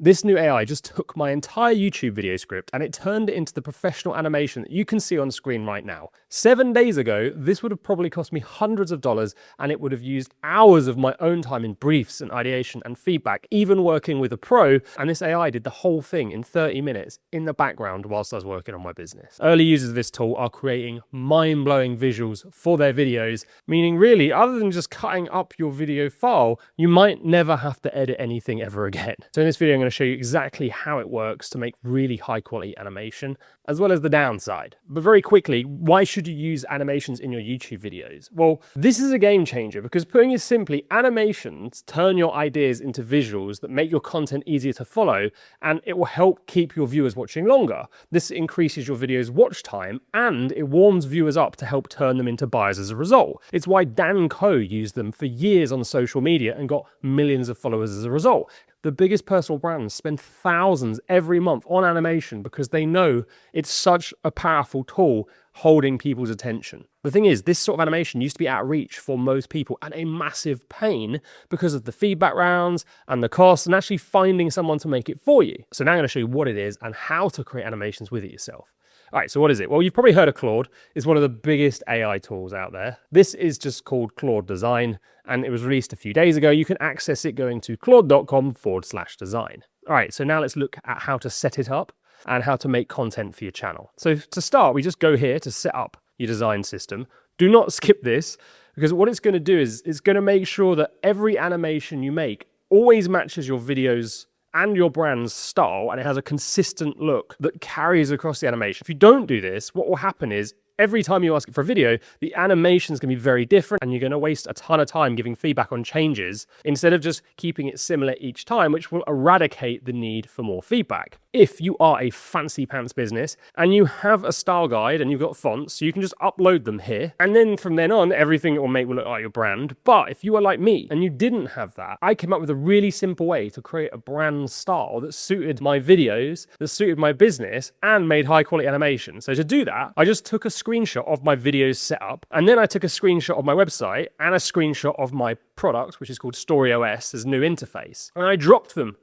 This new AI just took my entire YouTube video script and it turned it into the professional animation that you can see on screen right now. 7 days ago, this would have probably cost me hundreds of dollars and it would have used hours of my own time in briefs and ideation and feedback, even working with a pro, and this AI did the whole thing in 30 minutes in the background whilst I was working on my business. Early users of this tool are creating mind-blowing visuals for their videos, meaning really, other than just cutting up your video file, you might never have to edit anything ever again. So in this video, I'm going to show you exactly how it works to make really high quality animation, as well as the downside. But very quickly, why should you use animations in your YouTube videos? Well, this is a game changer because, putting it simply, animations turn your ideas into visuals that make your content easier to follow, and it will help keep your viewers watching longer. This increases your video's watch time and it warms viewers up to help turn them into buyers as a result. It's why Dan Coe used them for years on social media and got millions of followers as a result. The biggest personal brands spend thousands every month on animation because they know it's such a powerful tool holding people's attention. The thing is, this sort of animation used to be out of reach for most people and a massive pain because of the feedback rounds and the cost and actually finding someone to make it for you. So now I'm going to show you what it is and how to create animations with it yourself. All right, so what is it? Well, you've probably heard of Claude. It's one of the biggest AI tools out there. This is just called Claude Design, and it was released a few days ago. You can access it going to claude.com/design. All right, so now let's look at how to set it up and how to make content for your channel. So to start, we just go here to set up your design system. Do not skip this, because what it's going to do is it's going to make sure that every animation you make always matches your videos and your brand's style, and it has a consistent look that carries across the animation. If you don't do this, what will happen is every time you ask it for a video, the animation is going to be very different and you're going to waste a ton of time giving feedback on changes instead of just keeping it similar each time, which will eradicate the need for more feedback. If you are a fancy pants business and you have a style guide and you've got fonts, so you can just upload them here, and then from then on, everything it will make will look like your brand. But if you are like me and you didn't have that, I came up with a really simple way to create a brand style that suited my videos, that suited my business, and made high quality animation. So to do that, I just took a screenshot of my videos set up, and then I took a screenshot of my website and a screenshot of my product, which is called StoryOS, as new interface, and I dropped them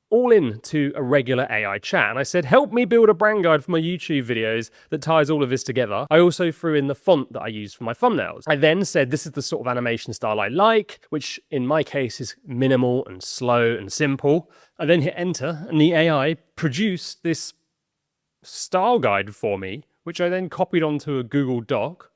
all into a regular AI chat. And I said, help me build a brand guide for my YouTube videos that ties all of this together. I also threw in the font that I use for my thumbnails. I then said, this is the sort of animation style I like, which in my case is minimal and slow and simple. I then hit enter and the AI produced this style guide for me, which I then copied onto a Google Doc,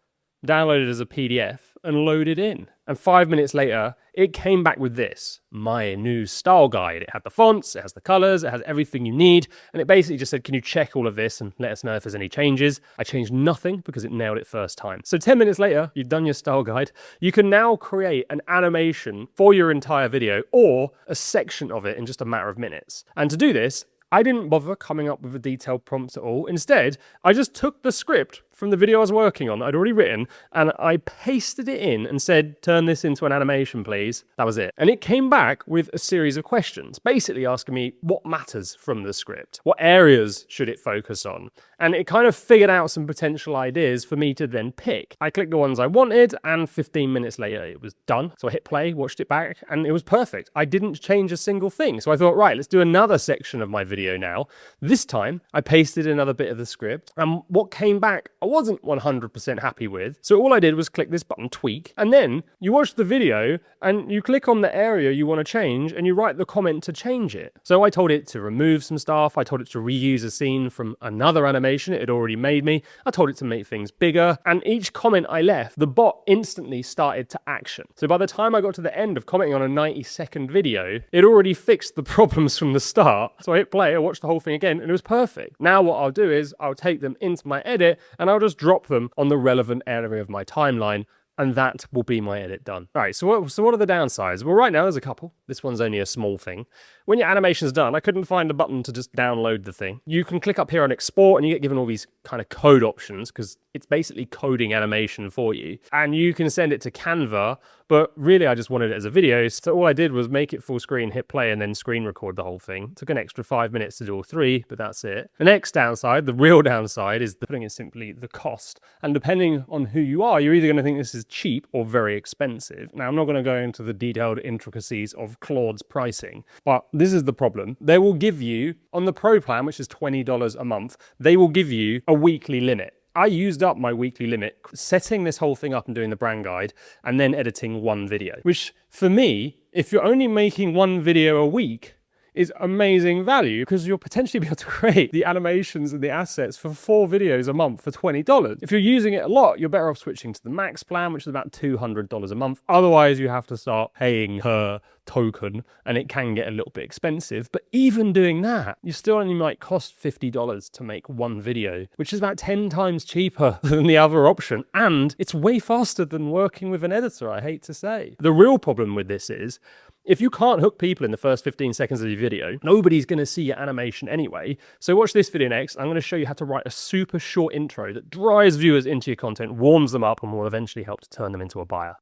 downloaded as a PDF and loaded in. And 5 minutes later, it came back with this, my new style guide. It had the fonts, it has the colors, it has everything you need. And it basically just said, can you check all of this and let us know if there's any changes? I changed nothing because it nailed it first time. So 10 minutes later, you've done your style guide. You can now create an animation for your entire video or a section of it in just a matter of minutes. And to do this, I didn't bother coming up with a detailed prompt at all. Instead, I just took the script from the video I was working on that I'd already written, and I pasted it in and said, turn this into an animation, please. That was it. And it came back with a series of questions, basically asking me what matters from the script, what areas should it focus on. And it kind of figured out some potential ideas for me to then pick. I clicked the ones I wanted, and 15 minutes later, it was done. So I hit play, watched it back, and it was perfect. I didn't change a single thing. So I thought, right, let's do another section of my video now. This time, I pasted another bit of the script, and what came back, I wasn't 100% happy with. So all I did was click this button, tweak, and then you watch the video and you click on the area you want to change and you write the comment to change it. So I told it to remove some stuff. I told it to reuse a scene from another animation it had already made me. I told it to make things bigger, and each comment I left, the bot instantly started to action. So by the time I got to the end of commenting on a 90-second video, it already fixed the problems from the start. So I hit play, I watched the whole thing again, and it was perfect. Now what I'll do is I'll take them into my edit and I'll just drop them on the relevant area of my timeline, and that will be my edit done. All right, so what are the downsides? Well, right now there's a couple. This one's only a small thing. When your animation's done, I couldn't find a button to just download the thing. You can click up here on export and you get given all these kind of code options because it's basically coding animation for you. And you can send it to Canva, but really I just wanted it as a video. So all I did was make it full screen, hit play, and then screen record the whole thing. It took an extra 5 minutes to do all 3, but that's it. The next downside, the real downside, is putting it simply, the cost. And depending on who you are, you're either going to think this is cheap or very expensive. Now, I'm not going to go into the detailed intricacies of Claude's pricing, but this is the problem. They will give you, on the Pro plan, which is $20 a month, they will give you a weekly limit. I used up my weekly limit setting this whole thing up and doing the brand guide and then editing one video, which for me, if you're only making one video a week, is amazing value because you'll potentially be able to create the animations and the assets for 4 videos a month for $20. If you're using it a lot, you're better off switching to the max plan, which is about $200 a month. Otherwise, you have to start paying per token and it can get a little bit expensive. But even doing that, you still only might cost $50 to make one video, which is about 10 times cheaper than the other option. And it's way faster than working with an editor, I hate to say. The real problem with this is, if you can't hook people in the first 15 seconds of your video, nobody's going to see your animation anyway. So watch this video next. I'm going to show you how to write a super short intro that drives viewers into your content, warms them up, and will eventually help to turn them into a buyer.